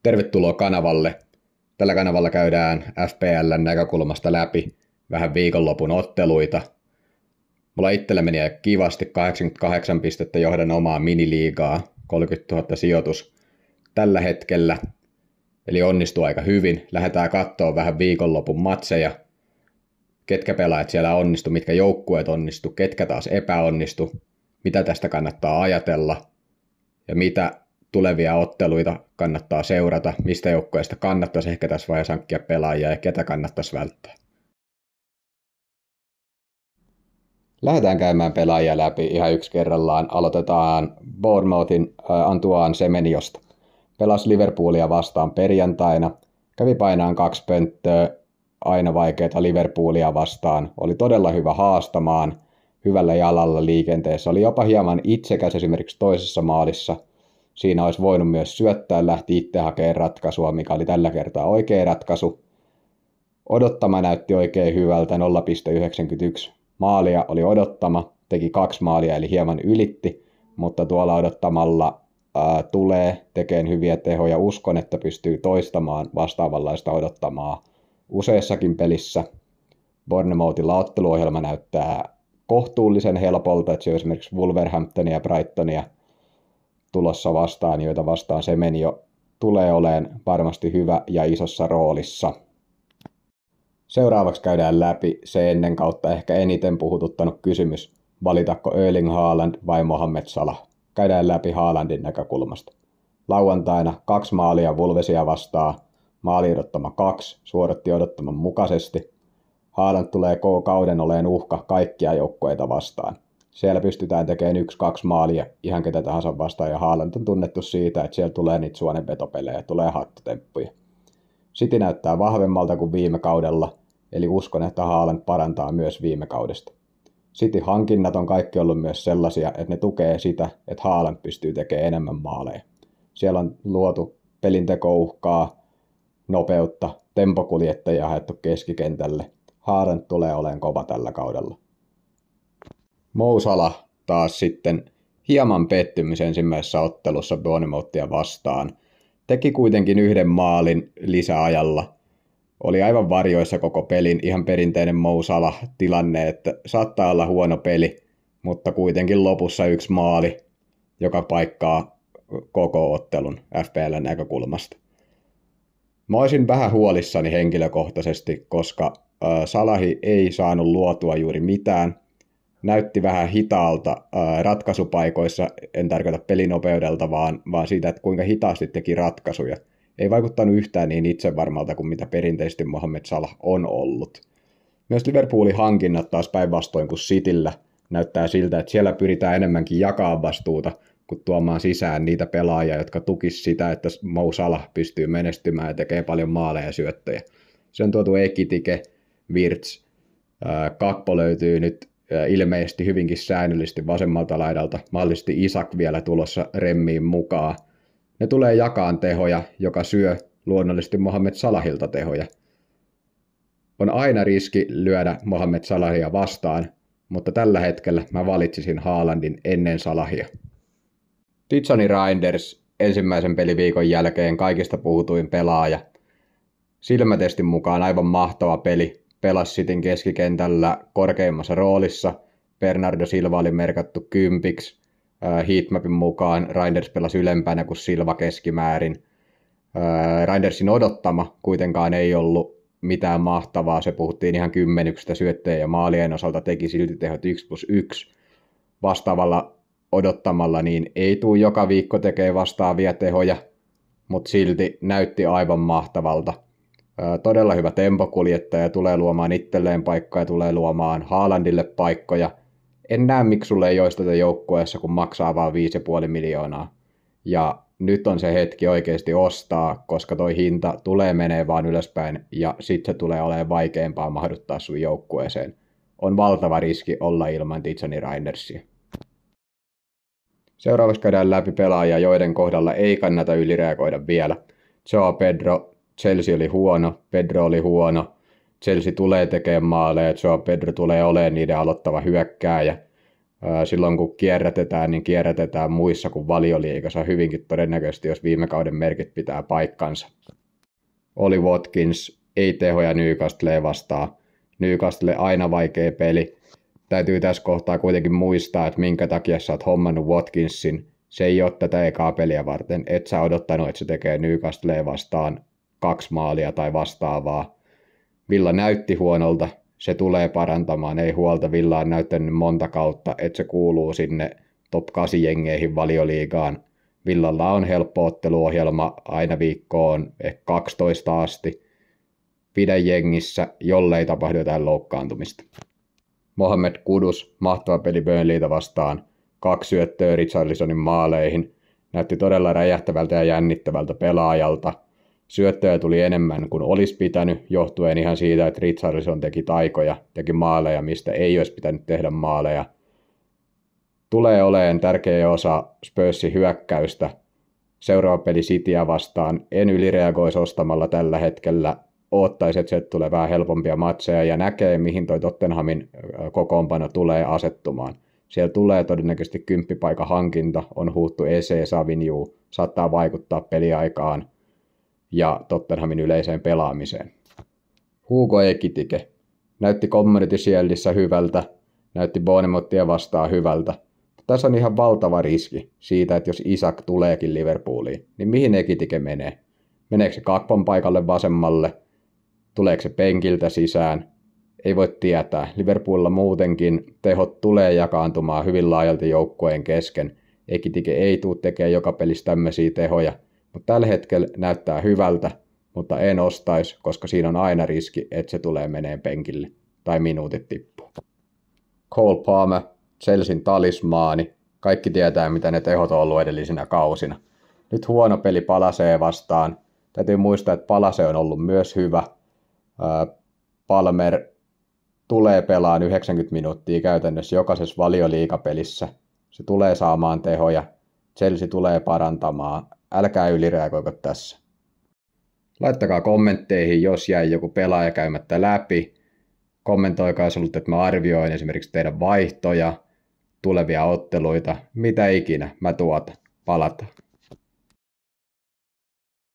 Tervetuloa kanavalle. Tällä kanavalla käydään FPL:n näkökulmasta läpi vähän viikonlopun otteluita. Mulla itsellä meni aika kivasti, 88 pistettä johdan omaa miniliigaa, 30 000 sijoitus tällä hetkellä. Eli onnistuu aika hyvin. Lähdetään katsoa vähän viikonlopun matseja. Ketkä pelaajat siellä onnistu, mitkä joukkueet onnistu, ketkä taas epäonnistu, mitä tästä kannattaa ajatella ja mitä tulevia otteluita kannattaa seurata, mistä joukkueista kannattaisi ehkä tässä vaiheessa hankkia pelaajia ja ketä kannattaisi välttää. Lähdetään käymään pelaajia läpi ihan yksi kerrallaan. Aloitetaan Bournemouthin Antoine Semenyosta. Pelasi Liverpoolia vastaan perjantaina. Kävi painaan 2 pönttöä, aina vaikeita Liverpoolia vastaan. Oli todella hyvä haastamaan, hyvällä jalalla liikenteessä. Oli jopa hieman itsekäs esimerkiksi toisessa maalissa. Siinä olisi voinut myös syöttää, lähti itse hakemaan ratkaisua, mikä oli tällä kertaa oikea ratkaisu. Odottama näytti oikein hyvältä, 0,91 maalia oli odottama, teki 2 maalia eli hieman ylitti, mutta tuolla odottamalla tulee tekemään hyviä tehoja. Uskon, että pystyy toistamaan vastaavanlaista odottamaa useassakin pelissä. Bournemouthilla otteluohjelma näyttää kohtuullisen helpolta, että se on esimerkiksi Wolverhamptonia ja Brightonia tulossa vastaan, joita vastaan Semenyo tulee olemaan varmasti hyvä ja isossa roolissa. Seuraavaksi käydään läpi se ennen kautta ehkä eniten puhututtanut kysymys, valitako Erling Haaland vai Mohamed Salah. Käydään läpi Haalandin näkökulmasta. Lauantaina 2 maalia Wolvesia vastaan, maali odottama 2, suoritti odottaman mukaisesti. Haaland tulee kauden oleen uhka kaikkia joukkueita vastaan. Siellä pystytään tekemään 1-2 maalia ihan ketä tahansa vastaan, ja Haaland on tunnettu siitä, että siellä tulee niitä suonenvetopelejä, tulee hattutemppuja. City näyttää vahvemmalta kuin viime kaudella, eli uskon, että Haaland parantaa myös viime kaudesta. City-hankinnat on kaikki ollut myös sellaisia, että ne tukee sitä, että Haaland pystyy tekemään enemmän maaleja. Siellä on luotu pelintekouhkaa, nopeutta, tempokuljettajia haettu keskikentälle. Haaland tulee olemaan kova tällä kaudella. Mo Salah taas sitten hieman pettymys ensimmäisessä ottelussa Bournemouthia vastaan. Teki kuitenkin 1 maalin lisäajalla. Oli aivan varjoissa koko pelin, ihan perinteinen Mo Salah-tilanne, että saattaa olla huono peli, mutta kuitenkin lopussa 1 maali, joka paikkaa koko ottelun FPL:n näkökulmasta. Mä olisin vähän huolissani henkilökohtaisesti, koska Salahi ei saanut luotua juuri mitään. Näytti vähän hitaalta ratkaisupaikoissa, en tarkoita pelinopeudelta, vaan siitä, että kuinka hitaasti teki ratkaisuja. Ei vaikuttanut yhtään niin itsevarmalta kuin mitä perinteisesti Mohamed Salah on ollut. Myös Liverpoolin hankinnat taas päinvastoin kuin Cityllä näyttää siltä, että siellä pyritään enemmänkin jakaa vastuuta kuin tuomaan sisään niitä pelaajia, jotka tukisivat sitä, että Mo Salah pystyy menestymään ja tekee paljon maaleja ja syöttöjä. Se on tuotu Ekitike, Wirtz, Kakpo löytyy nyt ilmeisesti hyvinkin säännöllisesti vasemmalta laidalta, mahdollisesti Isak vielä tulossa remmiin mukaan. Ne tulee jakaan tehoja, joka syö luonnollisesti Mohamed Salahilta tehoja. On aina riski lyödä Mohamed Salahia vastaan, mutta tällä hetkellä mä valitsisin Haalandin ennen Salahia. Tijani Reinders ensimmäisen peliviikon jälkeen kaikista puhutuin pelaaja. Silmätestin mukaan aivan mahtava peli. Pelasi Cityn keskikentällä korkeimmassa roolissa. Bernardo Silva oli merkattu 10. Heatmapin mukaan Reinders pelasi ylempänä kuin Silva keskimäärin. Reindersin odottama kuitenkaan ei ollut mitään mahtavaa. Se puhuttiin ihan 10 syötteen ja maalien osalta teki silti tehot 1+1. Vastaavalla odottamalla niin ei tule joka viikko tekee vastaavia tehoja, mutta silti näytti aivan mahtavalta. Todella hyvä tempokuljettaja, tulee luomaan itselleen paikkoja, tulee luomaan Haalandille paikkoja. En näe, miksi sulle ei olisi tätä joukkueessa, kun maksaa vaan 5,5 miljoonaa. Ja nyt on se hetki oikeasti ostaa, koska toi hinta tulee menee vaan ylöspäin ja sitten se tulee olemaan vaikeampaa mahduttaa sun joukkueeseen. On valtava riski olla ilman Tijani Reindersia. Seuraavaksi käydään läpi pelaajia, joiden kohdalla ei kannata ylireagoida vielä. Joao Pedro, Chelsea oli huono, Pedro oli huono. Chelsea tulee tekemään maaleja, Joao Pedro tulee olemaan niiden aloittava hyökkääjä. Silloin kun kierrätetään, niin kierrätetään muissa kuin Valioliigassa hyvinkin todennäköisesti, jos viime kauden merkit pitää paikkansa. Oli Watkins, ei tehoja Newcastlea vastaan. Newcastle aina vaikea peli. Täytyy tässä kohtaa kuitenkin muistaa, että minkä takia sä oot hommannut Watkinsin. Se ei ole tätä ekaa peliä varten. Et sä odottanut, että se tekee Newcastlea vastaan 2 maalia tai vastaavaa. Villa näytti huonolta. Se tulee parantamaan, ei huolta. Villa on näyttänyt monta kautta, että se kuuluu sinne top 8 jengeihin Valioliigaan. Villalla on helppo otteluohjelma aina viikkoon, ehkä 12 asti. Pidä jengissä, jollei tapahdu jotain loukkaantumista. Mohamed Kudus, mahtava peli Burnleytä vastaan. 2 syöttöä Richarlisonin maaleihin. Näytti todella räjähtävältä ja jännittävältä pelaajalta. Syöttöjä tuli enemmän kuin olisi pitänyt, johtuen ihan siitä, että Richarlison teki taikoja, teki maaleja, mistä ei olisi pitänyt tehdä maaleja. Tulee olemaan tärkeä osa Spursin hyökkäystä. Seuraava peli Cityä vastaan. En ylireagoisi ostamalla tällä hetkellä. Oottaisi, että sieltä tulee vähän helpompia matseja ja näkee, mihin toi Tottenhamin kokoonpano tulee asettumaan. Siellä tulee todennäköisesti 10 paikan hankinta, on huuttu Ese, Savigny, saattaa vaikuttaa peliaikaan ja Tottenhamin yleiseen pelaamiseen. Hugo Ekitike näytti Community Shieldissä hyvältä, näytti Bournemouthia vastaan hyvältä. Tässä on ihan valtava riski siitä, että jos Isak tuleekin Liverpooliin, niin mihin Ekitike menee? Meneekö se Gakpon paikalle vasemmalle? Tuleeko se penkiltä sisään? Ei voi tietää. Liverpoolilla muutenkin tehot tulee jakaantumaan hyvin laajalti joukkueen kesken. Ekitike ei tule tekemään joka pelissä tämmöisiä tehoja, mutta tällä hetkellä näyttää hyvältä, mutta en ostaisi, koska siinä on aina riski, että se tulee meneen penkille tai minuutit tippuu. Cole Palmer, Chelsean talismaani. Kaikki tietää, mitä ne tehot on ollut edellisinä kausina. Nyt huono peli Palasea vastaan. Täytyy muistaa, että Palase on ollut myös hyvä. Palmer tulee pelaan 90 minuuttia käytännössä jokaisessa Valioliigapelissä. Se tulee saamaan tehoja. Chelsea tulee parantamaan. Älkää ylireagoiko tässä. Laittakaa kommentteihin, jos jäi joku pelaaja käymättä läpi. Kommentoikaa, jos haluatte, että mä arvioin esimerkiksi teidän vaihtoja, tulevia otteluita, mitä ikinä mä tuotan. Palataan.